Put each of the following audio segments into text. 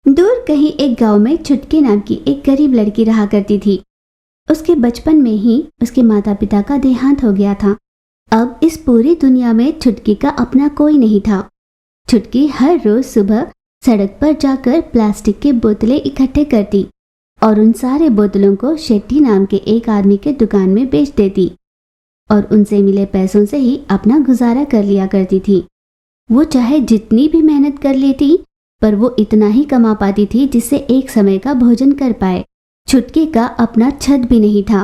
दूर कहीं एक गांव में छुटकी नाम की एक गरीब लड़की रहा करती थी। उसके बचपन में ही उसके माता पिता का देहांत हो गया था। अब इस पूरी दुनिया में छुटकी का अपना कोई नहीं था। छुटकी हर रोज सुबह सड़क पर जाकर प्लास्टिक के बोतलें इकट्ठे करती और उन सारे बोतलों को शेट्टी नाम के एक आदमी के दुकान में बेच देती और उनसे मिले पैसों से ही अपना गुजारा कर लिया करती थी। वो चाहे जितनी भी मेहनत कर लेती पर वो इतना ही कमा पाती थी जिससे एक समय का भोजन कर पाए। छुटकी का अपना छत भी नहीं था।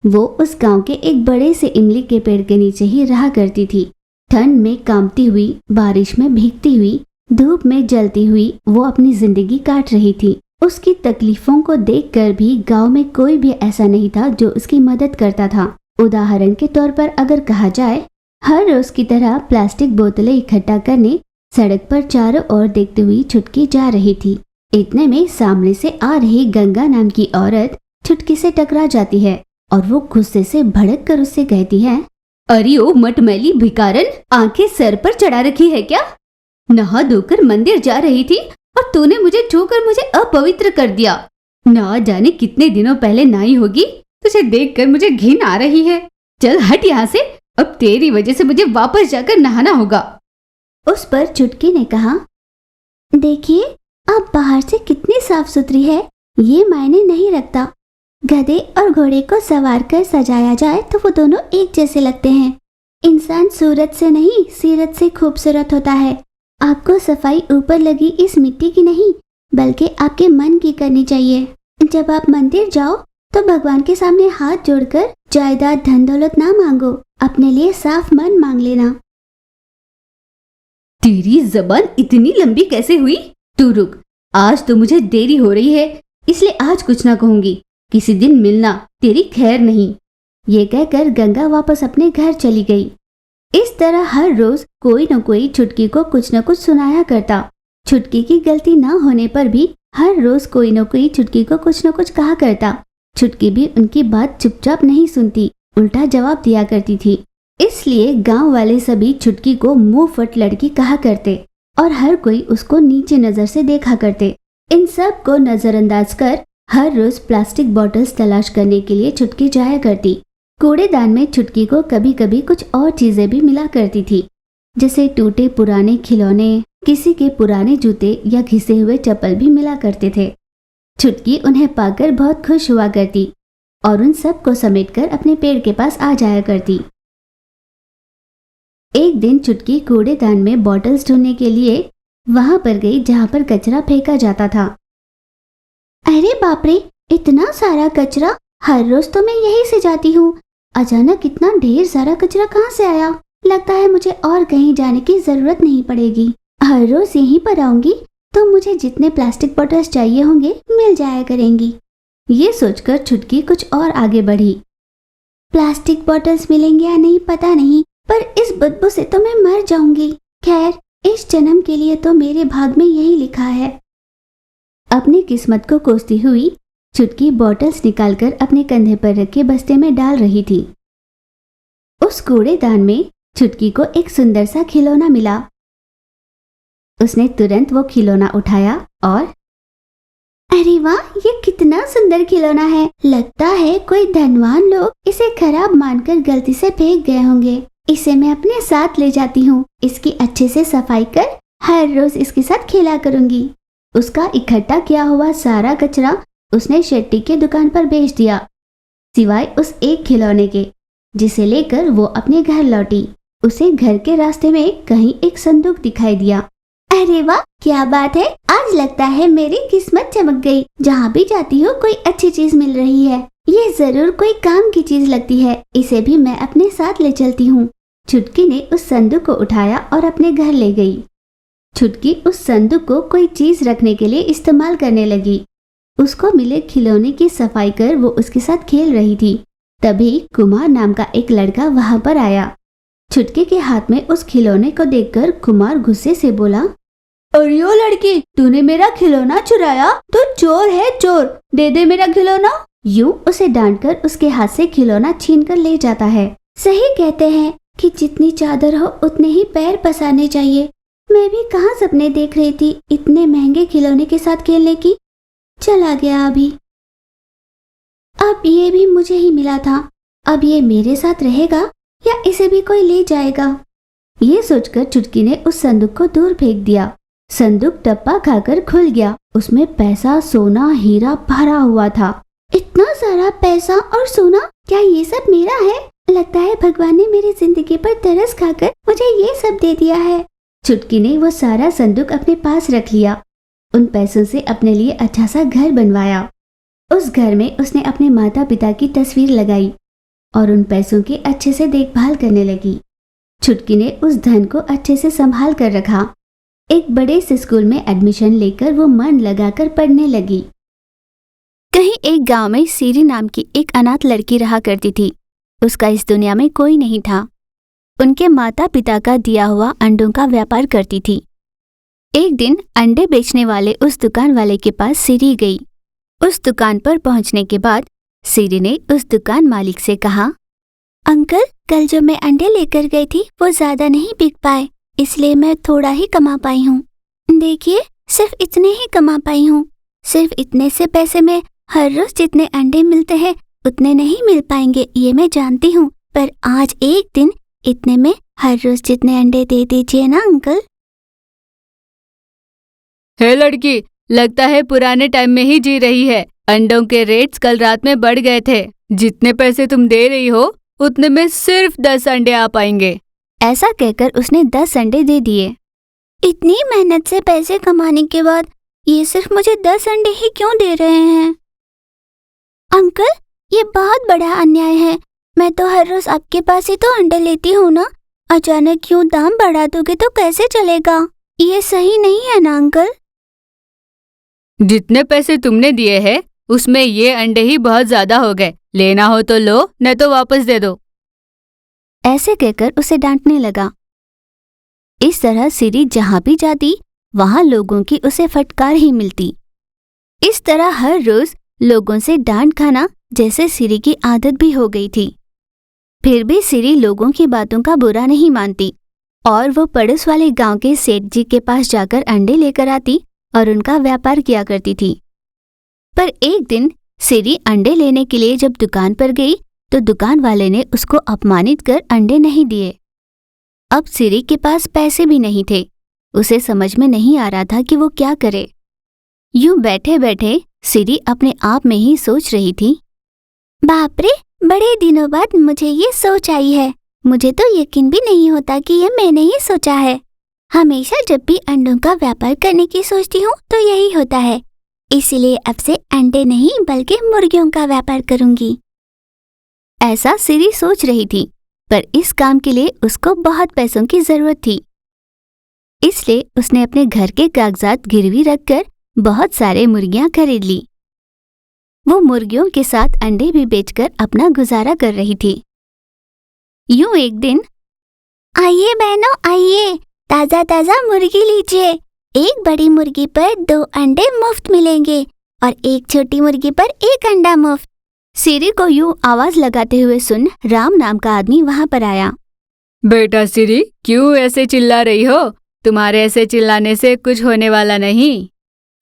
वो उस गांव के एक बड़े से इमली के पेड़ के नीचे ही रहा करती थी। ठंड में कांपती हुई, बारिश में भीगती हुई, धूप में जलती हुई वो अपनी जिंदगी काट रही थी। उसकी तकलीफों को देखकर भी गांव में कोई भी ऐसा नहीं था जो उसकी मदद करता था। उदाहरण के तौर पर अगर कहा जाए, हर रोज की तरह प्लास्टिक बोतलें इकट्ठा करने सड़क पर चारों ओर देखती हुई छुटकी जा रही थी। इतने में सामने से आ रही गंगा नाम की औरत छुटकी से टकरा जाती है और वो गुस्से से भड़क कर उससे कहती है, अरे ओ मटमैली भिकारन, आंखें सर पर चढ़ा रखी है क्या? नहा धोकर मंदिर जा रही थी और तूने मुझे छूकर मुझे अपवित्र कर दिया। ना जाने कितने दिनों पहले नहाई होगी, तुझे देखकर मुझे घिन आ रही है। चल हट यहाँ से, अब तेरी वजह से मुझे वापस जाकर नहाना होगा। उस पर छुटकी ने कहा, देखिए आप बाहर से कितनी साफ सुथरी है, ये मायने नहीं रखता। गधे और घोड़े को सवार कर सजाया जाए तो वो दोनों एक जैसे लगते हैं। इंसान सूरत से नहीं, सीरत से खूबसूरत होता है। आपको सफाई ऊपर लगी इस मिट्टी की नहीं, बल्कि आपके मन की करनी चाहिए। जब आप मंदिर जाओ तो भगवान के सामने हाथ जोड़कर जायदाद धन दौलत ना मांगो, अपने लिए साफ मन मांग लेना। तेरी जबान इतनी लंबी कैसे हुई? तू रुक, आज तो मुझे देरी हो रही है, इसलिए आज कुछ ना कहूंगी। किसी दिन मिलना, तेरी खैर नहीं। ये कहकर गंगा वापस अपने घर चली गई। इस तरह हर रोज कोई न कोई छुटकी को कुछ न कुछ सुनाया करता। छुटकी की गलती न होने पर भी हर रोज कोई न कोई छुटकी को कुछ न कुछ कहा करता। छुटकी भी उनकी बात चुपचाप नहीं सुनती, उल्टा जवाब दिया करती थी। इसलिए गांव वाले सभी छुटकी को मुंह फट लड़की कहा करते और हर कोई उसको नीचे नजर से देखा करते। इन सब को नजरअंदाज कर हर रोज प्लास्टिक बॉटल्स तलाश करने के लिए छुटकी जाया करती। कूड़ेदान में छुटकी को कभी कभी कुछ और चीजें भी मिला करती थी, जैसे टूटे पुराने खिलौने, किसी के पुराने जूते या घिसे हुए चप्पल भी मिला करते थे। छुटकी उन्हें पाकर बहुत खुश हुआ करती और उन सब को समेटकर अपने पेड़ के पास आ जाया करती। एक दिन छुटकी कूड़ेदान में बॉटल्स ढूंढने के लिए वहां पर गई जहां पर कचरा फेंका जाता था। अरे बाप रे, इतना सारा कचरा! हर रोज तो मैं यहीं से जाती हूँ, अचानक इतना ढेर सारा कचरा कहाँ से आया? लगता है मुझे और कहीं जाने की जरूरत नहीं पड़ेगी। हर रोज यहीं पर आऊंगी तो मुझे जितने प्लास्टिक बॉटल्स चाहिए होंगे मिल जाया करेंगी। ये सोचकर छुटकी कुछ और आगे बढ़ी। प्लास्टिक बॉटल्स मिलेंगे या नहीं पता नहीं, पर इस बदबू से तो मैं मर जाऊंगी। खैर, इस जन्म के लिए तो मेरे भाग में यही लिखा है। अपनी किस्मत को कोसती हुई छुटकी बॉटल्स निकालकर अपने कंधे पर रखे बस्ते में डाल रही थी। उस कूड़ेदान में छुटकी को एक सुंदर सा खिलौना मिला। उसने तुरंत वो खिलौना उठाया और अरे वाह, ये कितना सुंदर खिलौना है। लगता है कोई धनवान लोग इसे खराब मानकर गलती से फेंक गए होंगे। इसे मैं अपने साथ ले जाती हूँ। इसकी अच्छे से सफाई कर हर रोज इसके साथ खेला करूंगी। उसका इकट्ठा किया हुआ सारा कचरा उसने शेट्टी के दुकान पर बेच दिया, सिवाय उस एक खिलौने के, जिसे लेकर वो अपने घर लौटी। उसे घर के रास्ते में कहीं एक संदूक दिखाई दिया। अरे वाह, क्या बात है! आज लगता है मेरी किस्मत चमक गई। जहाँ भी जाती हूँ कोई अच्छी चीज मिल रही है। ये जरूर कोई काम की चीज लगती है। इसे भी मैं अपने साथ ले चलती हूँ। छुटकी ने उस संदूक को उठाया और अपने घर ले गई। छुटकी उस संदूक को कोई चीज रखने के लिए इस्तेमाल करने लगी। उसको मिले खिलौने की सफाई कर वो उसके साथ खेल रही थी। तभी कुमार नाम का एक लड़का वहां पर आया। छुटकी के हाथ में उस खिलौने को देखकर कुमार गुस्से से बोला, अरे ओ लड़की, तूने मेरा खिलौना चुराया तो चोर है चोर, दे दे मेरा खिलौना। यूं उसे डांटकर उसके हाथ से खिलौना छीन कर ले जाता है। सही कहते हैं कि जितनी चादर हो उतने ही पैर पसारने चाहिए। मैं भी कहाँ सपने देख रही थी इतने महंगे खिलौने के साथ खेलने की। चला गया अभी। अब ये भी मुझे ही मिला था। अब ये मेरे साथ रहेगा या इसे भी कोई ले जाएगा। ये सोचकर चुटकी ने उस संदूक को दूर फेंक दिया। संदूक टप्पा खाकर खुल गया। उसमें पैसा, सोना, हीरा भरा हुआ था। इतना सारा पैसा और सोना, क्या ये सब मेरा है? लगता है भगवान ने मेरी जिंदगी पर तरस खाकर मुझे ये सब दे दिया है। चुटकी ने वो सारा संदूक अपने पास रख लिया। उन पैसों से अपने लिए अच्छा सा घर बनवाया। उस घर में उसने अपने माता पिता की तस्वीर लगाई और उन पैसों की अच्छे से देखभाल करने लगी। चुटकी ने उस धन को अच्छे से संभाल कर रखा। एक बड़े से स्कूल में एडमिशन लेकर वो मन लगाकर पढ़ने लगी। कहीं एक गांव में सीरी नाम की एक अनाथ लड़की रहा करती थी। उसका इस दुनिया में कोई नहीं था। उनके माता पिता का दिया हुआ अंडों का व्यापार करती थी। एक दिन अंडे बेचने वाले उस दुकान वाले के पास सीरी गई। उस दुकान पर पहुंचने के बाद सीरी ने उस दुकान मालिक से कहा, अंकल, कल जो मैं अंडे लेकर गई थी वो ज्यादा नहीं बिक पाए, इसलिए मैं थोड़ा ही कमा पाई हूँ। देखिए, सिर्फ इतने ही कमा पाई हूँ। सिर्फ इतने से पैसे में हर रोज जितने अंडे मिलते हैं उतने नहीं मिल पाएंगे, ये मैं जानती हूँ, पर आज एक दिन इतने में हर रोज जितने अंडे दे दीजिए ना अंकल। हे लड़की, लगता है पुराने टाइम में ही जी रही है। अंडों के रेट्स कल रात में बढ़ गए थे। जितने पैसे तुम दे रही हो उतने में सिर्फ 10 अंडे आ पाएंगे। ऐसा कहकर उसने 10 अंडे दे दिए। इतनी मेहनत से पैसे कमाने के बाद ये सिर्फ मुझे 10 अंडे ही क्यों दे रहे हैं? अंकल, ये बहुत बड़ा अन्याय है। मैं तो हर रोज आपके पास ही तो अंडे लेती हूँ ना। अचानक क्यों दाम बढ़ा दोगे तो कैसे चलेगा? ये सही नहीं है ना अंकल। जितने पैसे तुमने दिए हैं उसमें ये अंडे ही बहुत ज्यादा हो गए। लेना हो तो लो, नहीं तो वापस दे दो। ऐसे कहकर उसे डांटने लगा। इस तरह सीरी जहां भी जाती वहां लोगों की उसे फटकार ही मिलती। इस तरह हर रोज लोगों से डांट खाना जैसे सीरी की आदत भी हो गई थी। फिर भी सीरी लोगों की बातों का बुरा नहीं मानती और वो पड़ोस वाले गांव के सेठ जी के पास जाकर अंडे लेकर आती और उनका व्यापार किया करती थी। पर एक दिन सीरी अंडे लेने के लिए जब दुकान पर गई तो दुकान वाले ने उसको अपमानित कर अंडे नहीं दिए। अब सीरी के पास पैसे भी नहीं थे। उसे समझ में नहीं आ रहा था कि वो क्या करे। यूं बैठे बैठे सीरी अपने आप में ही सोच रही थी, बाप रे, बड़े दिनों बाद मुझे ये सोच आई है। मुझे तो यकीन भी नहीं होता कि ये मैंने ही सोचा है। हमेशा जब भी अंडों का व्यापार करने की सोचती हूँ तो यही होता है। इसीलिए अब से अंडे नहीं बल्कि मुर्गियों का व्यापार करूंगी। ऐसा सीरी सोच रही थी, पर इस काम के लिए उसको बहुत पैसों की जरूरत थी। इसलिए उसने अपने घर के कागजात गिरवी रखकर बहुत सारे मुर्गियां खरीद ली। वो मुर्गियों के साथ अंडे भी बेचकर अपना गुजारा कर रही थी। यूं एक दिन, आइए बहनों आइए, ताजा ताजा मुर्गी लीजिए। एक बड़ी मुर्गी पर 2 अंडे मुफ्त मिलेंगे और एक छोटी मुर्गी पर 1 अंडा मुफ्त। सीरी को यूं आवाज लगाते हुए सुन राम नाम का आदमी वहां पर आया। बेटा सीरी, क्यों ऐसे चिल्ला रही हो? तुम्हारे ऐसे चिल्लाने से कुछ होने वाला नहीं।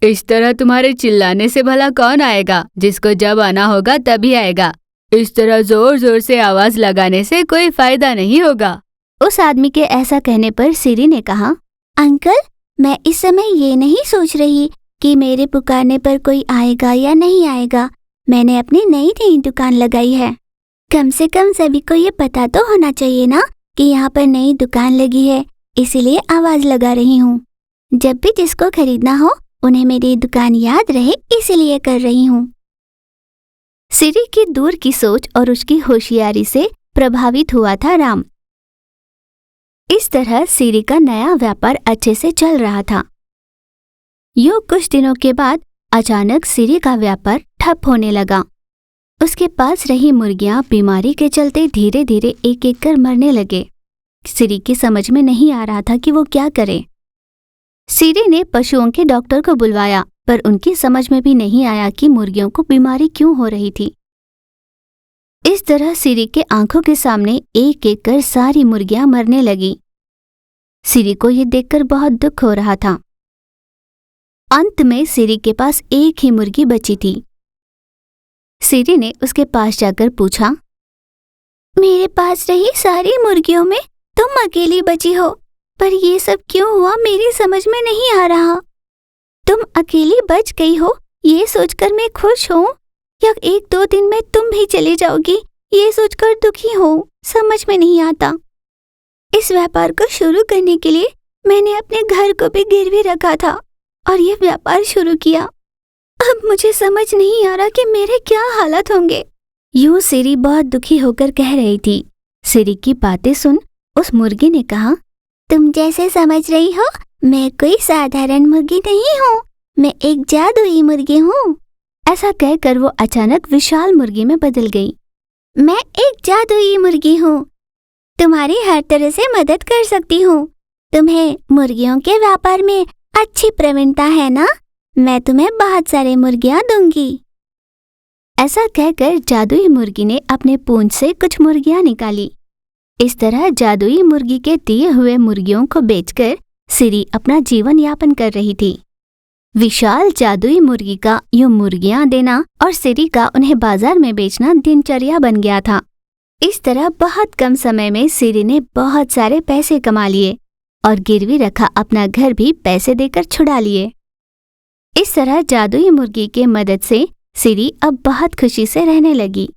इस तरह तुम्हारे चिल्लाने से भला कौन आएगा? जिसको जब आना होगा तभी आएगा। इस तरह जोर जोर से आवाज लगाने से कोई फायदा नहीं होगा। उस आदमी के ऐसा कहने पर सीरी ने कहा, अंकल, मैं इस समय ये नहीं सोच रही कि मेरे पुकारने पर कोई आएगा या नहीं आएगा। मैंने अपनी नई दुकान लगाई है। कम से कम सभी को ये पता तो होना चाहिए ना कि यहाँ पर नई दुकान लगी है, इसीलिए आवाज लगा रही हूँ। जब भी जिसको खरीदना हो उन्हें मेरी दुकान याद रहे, इसीलिए कर रही हूँ। सीरी की दूर की सोच और उसकी होशियारी से प्रभावित हुआ था राम। इस तरह सीरी का नया व्यापार अच्छे से चल रहा था। यूं कुछ दिनों के बाद अचानक सीरी का व्यापार ठप होने लगा। उसके पास रही मुर्गियां बीमारी के चलते धीरे धीरे एक एक कर मरने लगे। सीरी की समझ में नहीं आ रहा था कि वो क्या करे। सीरी ने पशुओं के डॉक्टर को बुलवाया, पर उनकी समझ में भी नहीं आया कि मुर्गियों को बीमारी क्यों हो रही थी। इस तरह सीरी के आंखों के सामने एक एक कर सारी मुर्गियां मरने लगी। सिरी को ये देखकर बहुत दुख हो रहा था। अंत में सिरी के पास एक ही मुर्गी बची थी। सिरी ने उसके पास जाकर पूछा, मेरे पास रही सारी मुर्गियों में तुम अकेली बची हो, पर ये सब क्यों हुआ मेरी समझ में नहीं आ रहा। तुम अकेली बच गई हो ये सोचकर मैं खुश हूँ, या 1-2 दिन में तुम भी चली जाओगी ये सोचकर दुखी हूँ, समझ में नहीं आता। इस व्यापार को शुरू करने के लिए मैंने अपने घर को भी गिरवी रखा था और ये व्यापार शुरू किया। अब मुझे समझ नहीं आ रहा कि मेरे क्या हालत होंगे। यूं सिरी बहुत दुखी होकर कह रही थी। सिरी की बातें सुन उस मुर्गी ने कहा, तुम जैसे समझ रही हो मैं कोई साधारण मुर्गी नहीं हूँ, मैं एक जादुई मुर्गी हूँ। ऐसा कहकर वो अचानक विशाल मुर्गी में बदल गई। मैं एक जादुई मुर्गी हूँ, तुम्हारी हर तरह से मदद कर सकती हूँ। तुम्हें मुर्गियों के व्यापार में अच्छी प्रवीणता है ना, मैं तुम्हें बहुत सारे मुर्गियाँ दूंगी। ऐसा कहकर जादुई मुर्गी ने अपने पूंछ से कुछ मुर्गियाँ निकाली। इस तरह जादुई मुर्गी के दिए हुए मुर्गियों को बेचकर सिरी अपना जीवन यापन कर रही थी। विशाल जादुई मुर्गी का यूं मुर्गियां देना और सिरी का उन्हें बाजार में बेचना दिनचर्या बन गया था। इस तरह बहुत कम समय में सिरी ने बहुत सारे पैसे कमा लिए और गिरवी रखा अपना घर भी पैसे देकर छुड़ा लिए। इस तरह जादुई मुर्गी के मदद से सिरी अब बहुत खुशी से रहने लगी।